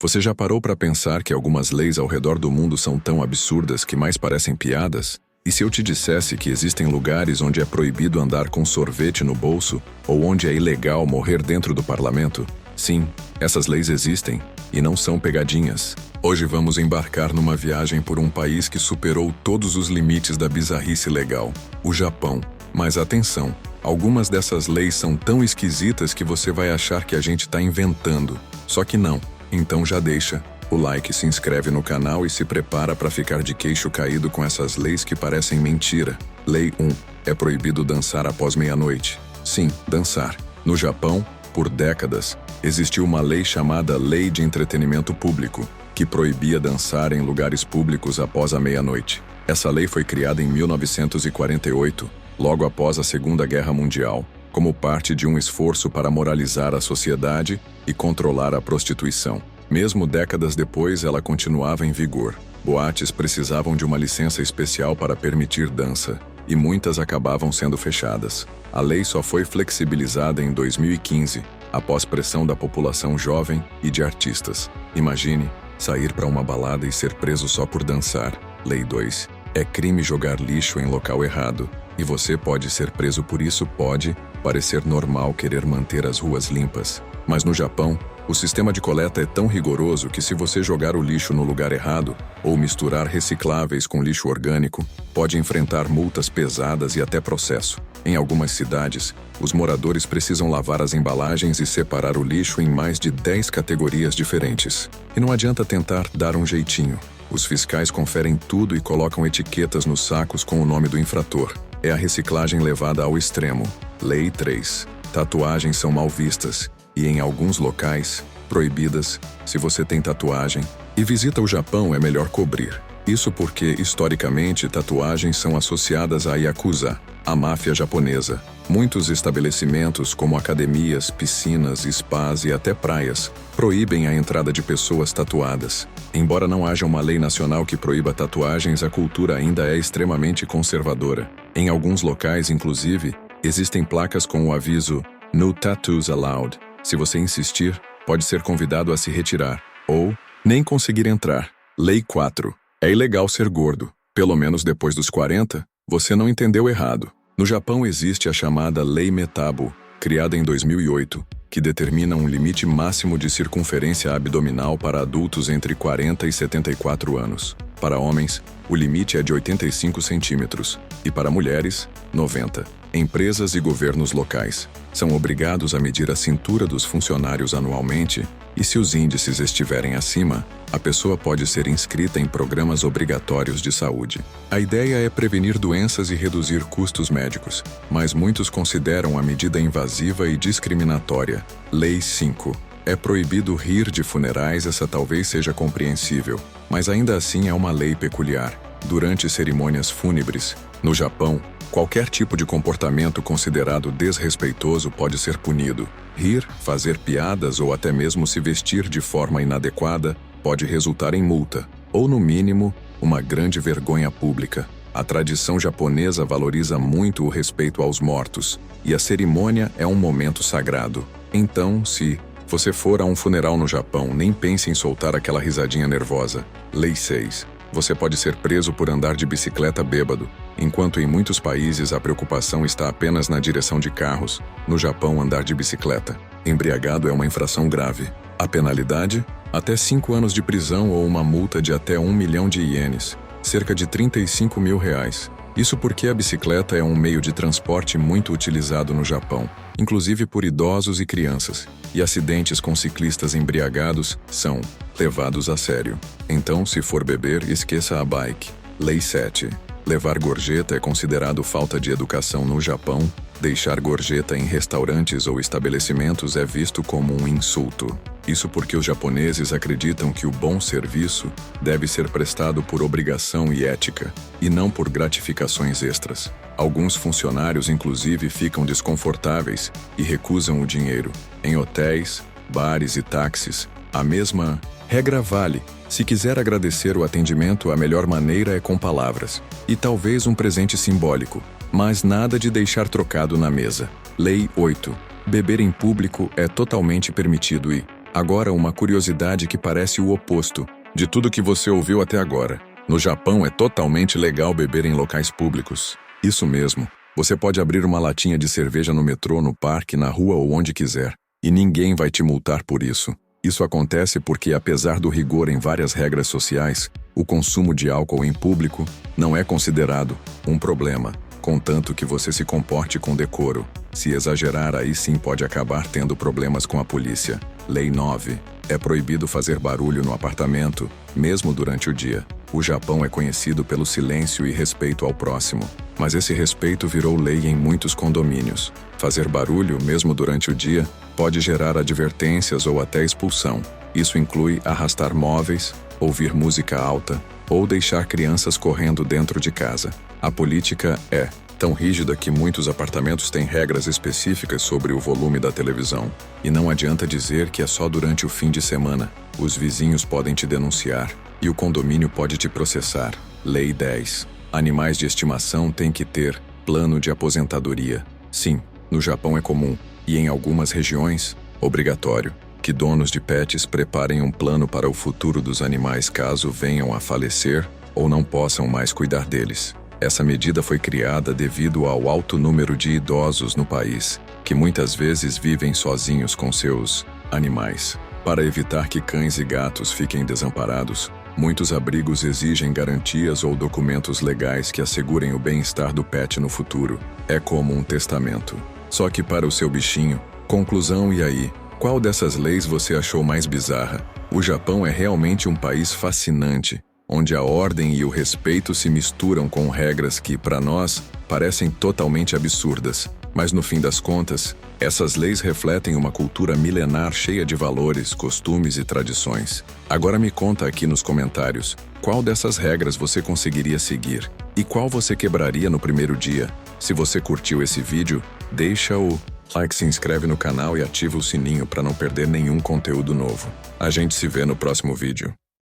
Você já parou para pensar que algumas leis ao redor do mundo são tão absurdas que mais parecem piadas? E se eu te dissesse que existem lugares onde é proibido andar com sorvete no bolso ou onde é ilegal morrer dentro do parlamento? Sim, essas leis existem e não são pegadinhas. Hoje vamos embarcar numa viagem por um país que superou todos os limites da bizarrice legal, o Japão. Mas atenção, algumas dessas leis são tão esquisitas que você vai achar que a gente está inventando. Só que não. Então já deixa o like, se inscreve no canal e se prepara para ficar de queixo caído com essas leis que parecem mentira. Lei 1. É proibido dançar após meia-noite. Sim, dançar. No Japão, por décadas, existiu uma lei chamada Lei de Entretenimento Público, que proibia dançar em lugares públicos após a meia-noite. Essa lei foi criada em 1948, logo após a Segunda Guerra Mundial, como parte de um esforço para moralizar a sociedade e controlar a prostituição. Mesmo décadas depois, ela continuava em vigor. Boates precisavam de uma licença especial para permitir dança, e muitas acabavam sendo fechadas. A lei só foi flexibilizada em 2015, após pressão da população jovem e de artistas. Imagine sair para uma balada e ser preso só por dançar. Lei 2. É crime jogar lixo em local errado, e você pode ser preso por isso. Pode parecer normal querer manter as ruas limpas, mas no Japão, o sistema de coleta é tão rigoroso que se você jogar o lixo no lugar errado ou misturar recicláveis com lixo orgânico, pode enfrentar multas pesadas e até processo. Em algumas cidades, os moradores precisam lavar as embalagens e separar o lixo em mais de 10 categorias diferentes. E não adianta tentar dar um jeitinho. Os fiscais conferem tudo e colocam etiquetas nos sacos com o nome do infrator. É a reciclagem levada ao extremo. Lei 3. Tatuagens são mal vistas e, em alguns locais, proibidas se você tem tatuagem. E visita o Japão é melhor cobrir. Isso porque, historicamente, tatuagens são associadas à Yakuza, a máfia japonesa. Muitos estabelecimentos, como academias, piscinas, spas e até praias, proíbem a entrada de pessoas tatuadas. Embora não haja uma lei nacional que proíba tatuagens, a cultura ainda é extremamente conservadora. Em alguns locais, inclusive, existem placas com o aviso "No Tattoos Allowed". Se você insistir, pode ser convidado a se retirar, ou nem conseguir entrar. Lei 4. É ilegal ser gordo. Pelo menos depois dos 40, você não entendeu errado. No Japão existe a chamada Lei Metabo, criada em 2008, que determina um limite máximo de circunferência abdominal para adultos entre 40 e 74 anos. Para homens, o limite é de 85 centímetros, e para mulheres, 90. Empresas e governos locais são obrigados a medir a cintura dos funcionários anualmente, e se os índices estiverem acima, a pessoa pode ser inscrita em programas obrigatórios de saúde. A ideia é prevenir doenças e reduzir custos médicos, mas muitos consideram a medida invasiva e discriminatória. Lei 5. É proibido rir de funerais. Essa talvez seja compreensível, mas ainda assim é uma lei peculiar. Durante cerimônias fúnebres, no Japão, qualquer tipo de comportamento considerado desrespeitoso pode ser punido. Rir, fazer piadas ou até mesmo se vestir de forma inadequada pode resultar em multa, ou no mínimo, uma grande vergonha pública. A tradição japonesa valoriza muito o respeito aos mortos, e a cerimônia é um momento sagrado. Então, se você for a um funeral no Japão, nem pense em soltar aquela risadinha nervosa. Lei 6. Você pode ser preso por andar de bicicleta bêbado. Enquanto em muitos países a preocupação está apenas na direção de carros, no Japão andar de bicicleta embriagado é uma infração grave. A penalidade? Até 5 anos de prisão ou uma multa de até 1 milhão de ienes, cerca de 35 mil reais. Isso porque a bicicleta é um meio de transporte muito utilizado no Japão, inclusive por idosos e crianças, e acidentes com ciclistas embriagados são levados a sério. Então, se for beber, esqueça a bike. Lei 7. Levar gorjeta é considerado falta de educação no Japão. Deixar gorjeta em restaurantes ou estabelecimentos é visto como um insulto. Isso porque os japoneses acreditam que o bom serviço deve ser prestado por obrigação e ética, e não por gratificações extras. Alguns funcionários, inclusive, ficam desconfortáveis e recusam o dinheiro. Em hotéis, bares e táxis, a mesma regra vale. Se quiser agradecer o atendimento, a melhor maneira é com palavras, e talvez um presente simbólico, mas nada de deixar trocado na mesa. Lei 8. Beber em público é totalmente permitido e, Agora, uma curiosidade que parece o oposto de tudo que você ouviu até agora. No Japão é totalmente legal beber em locais públicos. Isso mesmo. Você pode abrir uma latinha de cerveja no metrô, no parque, na rua ou onde quiser. E ninguém vai te multar por isso. Isso acontece porque, apesar do rigor em várias regras sociais, o consumo de álcool em público não é considerado um problema, contanto que você se comporte com decoro. Se exagerar, aí sim pode acabar tendo problemas com a polícia. Lei 9. É proibido fazer barulho no apartamento, mesmo durante o dia. O Japão é conhecido pelo silêncio e respeito ao próximo, mas esse respeito virou lei em muitos condomínios. Fazer barulho, mesmo durante o dia, pode gerar advertências ou até expulsão. Isso inclui arrastar móveis, ouvir música alta ou deixar crianças correndo dentro de casa. A política é tão rígida que muitos apartamentos têm regras específicas sobre o volume da televisão. E não adianta dizer que é só durante o fim de semana. Os vizinhos podem te denunciar e o condomínio pode te processar. Lei 10. Animais de estimação têm que ter plano de aposentadoria. Sim, no Japão é comum, e em algumas regiões, obrigatório, que donos de pets preparem um plano para o futuro dos animais caso venham a falecer ou não possam mais cuidar deles. Essa medida foi criada devido ao alto número de idosos no país, que muitas vezes vivem sozinhos com seus animais. Para evitar que cães e gatos fiquem desamparados, muitos abrigos exigem garantias ou documentos legais que assegurem o bem-estar do pet no futuro. É como um testamento. Só que para o seu bichinho. Conclusão: e aí? Qual dessas leis você achou mais bizarra? O Japão é realmente um país fascinante, onde a ordem e o respeito se misturam com regras que, para nós, parecem totalmente absurdas. Mas no fim das contas, essas leis refletem uma cultura milenar cheia de valores, costumes e tradições. Agora me conta aqui nos comentários, qual dessas regras você conseguiria seguir? E qual você quebraria no primeiro dia? Se você curtiu esse vídeo, deixa o like, se inscreve no canal e ativa o sininho para não perder nenhum conteúdo novo. A gente se vê no próximo vídeo.